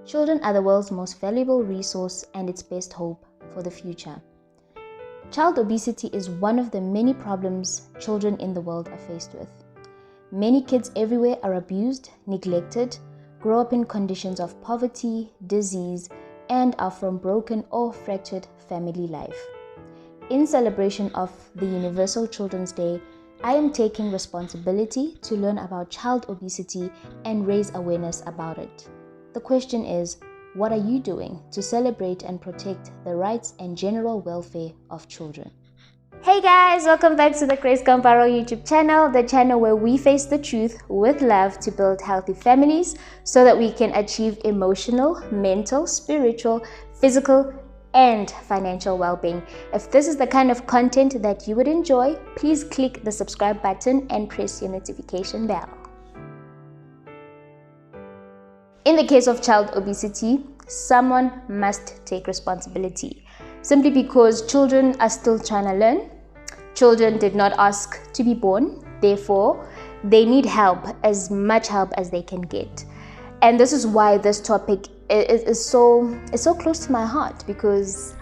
Children are the world's most valuable resource and its best hope for the future. Child obesity is one of the many problems children in the world are faced with. Many kids everywhere are abused, neglected, grow up in conditions of poverty, disease, and are from broken or fractured family life. In celebration of the Universal Children's Day, I am taking responsibility to learn about child obesity and raise awareness about it. The question is, what are you doing to celebrate and protect the rights and general welfare of children? Hey guys, welcome back to the Grace Camparo YouTube channel, the channel where we face the truth with love to build healthy families so that we can achieve emotional, mental, spiritual, physical, and financial well-being. If this is the kind of content that you would enjoy, please click the subscribe button and press your notification bell. In the case of child obesity, someone must take responsibility. Simply because children are still trying to learn. Children did not ask to be born, therefore they need help, as much help as they can get. And this is why this topic is so close to my heart, because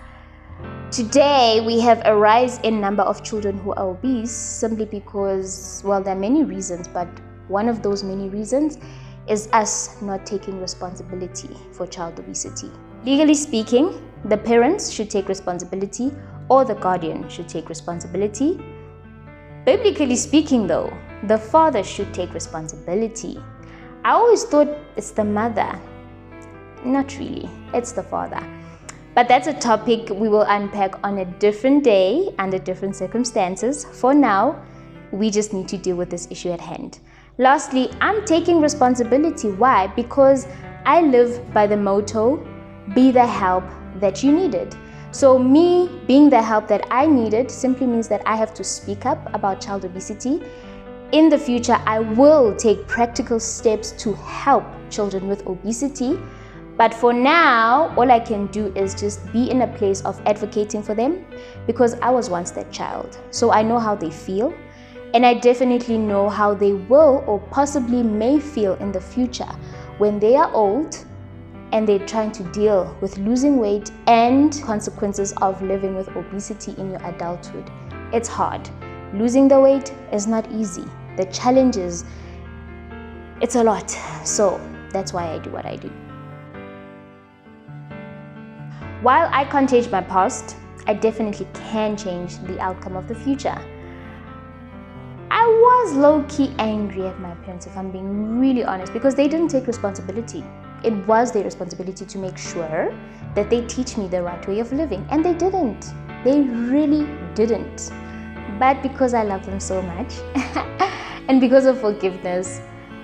today we have a rise in number of children who are obese simply because, well, there are many reasons, but one of those many reasons is us not taking responsibility for child obesity. Legally speaking, the parents should take responsibility or the guardian should take responsibility. Biblically speaking though, the father should take responsibility. I always thought it's the mother. Not really, it's the father. But that's a topic we will unpack on a different day under different circumstances. For now, we just need to deal with this issue at hand. Lastly, I'm taking responsibility. Why? Because I live by the motto, be the help that you needed. So me being the help that I needed simply means that I have to speak up about child obesity. In the future, I will take practical steps to help children with obesity. But for now, all I can do is just be in a place of advocating for them, because I was once that child. So I know how they feel. And I definitely know how they will or possibly may feel in the future when they are old and they're trying to deal with losing weight and consequences of living with obesity in your adulthood. It's hard. Losing the weight is not easy. The challenges, it's a lot. So that's why I do what I do. While I can't change my past, I definitely can change the outcome of the future. I was low-key angry at my parents, if I'm being really honest, because they didn't take responsibility. It was their responsibility to make sure that they teach me the right way of living, and they didn't. They really didn't. But because I love them so much, and because of forgiveness,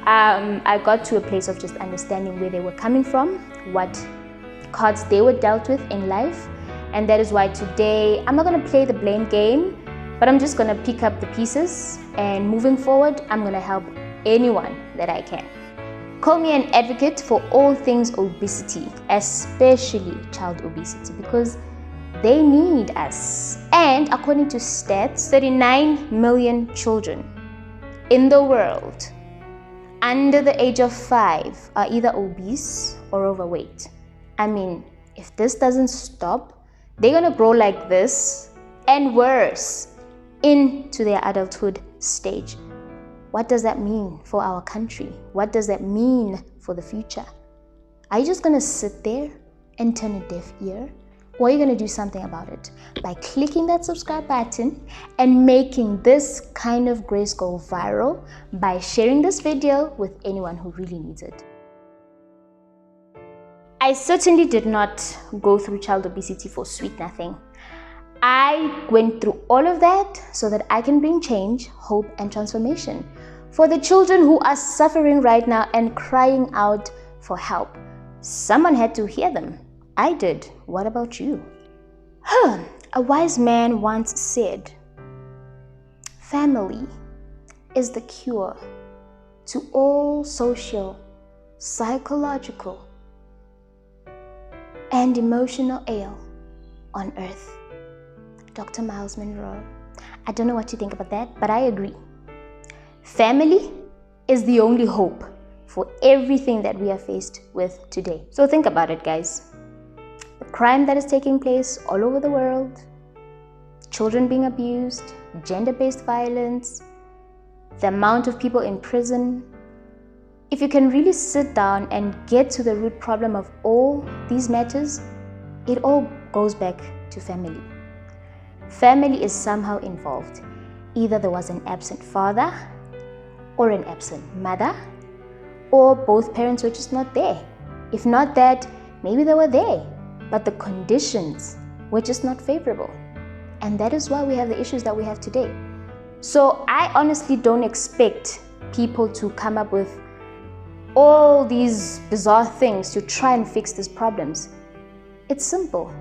I got to a place of just understanding where they were coming from, what cards they were dealt with in life, and that is why today I'm not going to play the blame game, but I'm just going to pick up the pieces, and moving forward, I'm going to help anyone that I can. Call me an advocate for all things obesity, especially child obesity, because they need us. And according to stats, 39 million children in the world under the age of 5 are either obese or overweight. I mean, if this doesn't stop, they're going to grow like this and worse into their adulthood stage. What does that mean for our country? What does that mean for the future? Are you just going to sit there and turn a deaf ear? Or are you going to do something about it by clicking that subscribe button and making this kind of grace go viral by sharing this video with anyone who really needs it? I certainly did not go through child obesity for sweet nothing. I went through all of that so that I can bring change, hope, and transformation for the children who are suffering right now and crying out for help. Someone had to hear them. I did. What about you? A wise man once said, "Family is the cure to all social, psychological, and emotional ail on earth." Dr. Miles Monroe. I don't know what you think about that, but I agree. Family is the only hope for everything that we are faced with today. So think about it, guys. The crime that is taking place all over the world, children being abused, gender-based violence, the amount of people in prison. If you can really sit down and get to the root problem of all these matters, it all goes back to family. Family is somehow involved. Either there was an absent father or an absent mother, or both parents were just not there. If not that, maybe they were there, but the conditions were just not favorable. And that is why we have the issues that we have today. So I honestly don't expect people to come up with all these bizarre things to try and fix these problems. It's simple.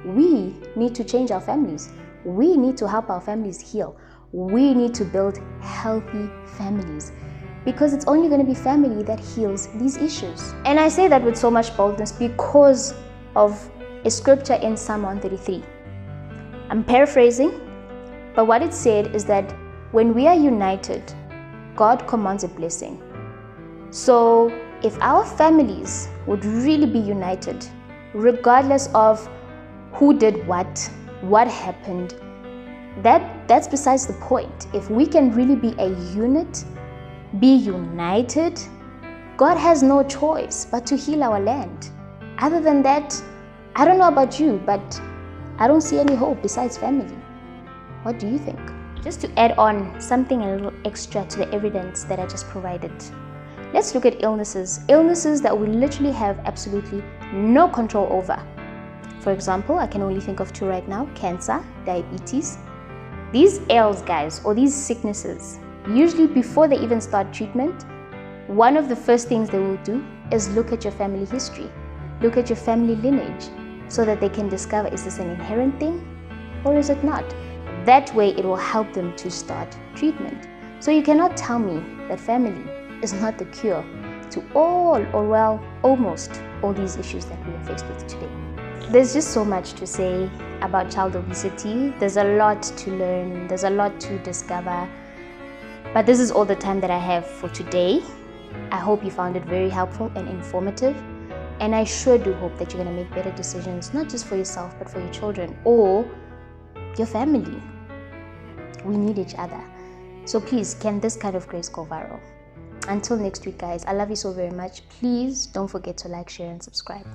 We need to change our families. We need to help our families heal. We need to build healthy families, because it's only going to be family that heals these issues. And I say that with so much boldness because of a scripture in Psalm 133. I'm paraphrasing, but what it said is that when we are united, God commands a blessing. So if our families would really be united, regardless of who did what happened, that's besides the point. If we can really be a unit, be united, God has no choice but to heal our land. Other than that, I don't know about you, but I don't see any hope besides family. What do you think? Just to add on something a little extra to the evidence that I just provided, let's look at illnesses that we literally have absolutely no control over. For example, I can only think of two right now: cancer, diabetes. These ails, guys, or these sicknesses, usually before they even start treatment, one of the first things they will do is look at your family history, look at your family lineage, so that they can discover, is this an inherent thing or is it not? That way it will help them to start treatment. So you cannot tell me that family is not the cure to all, or well, almost all these issues that we are faced with today. There's just so much to say about child obesity. There's a lot to learn, there's a lot to discover, but this is all the time that I have for today. I hope you found it very helpful and informative, and I sure do hope that you're going to make better decisions, not just for yourself, but for your children or your family. We need each other. So please, can this kind of grace go viral? Until next week, guys, I love you so very much. Please don't forget to like, share, and subscribe.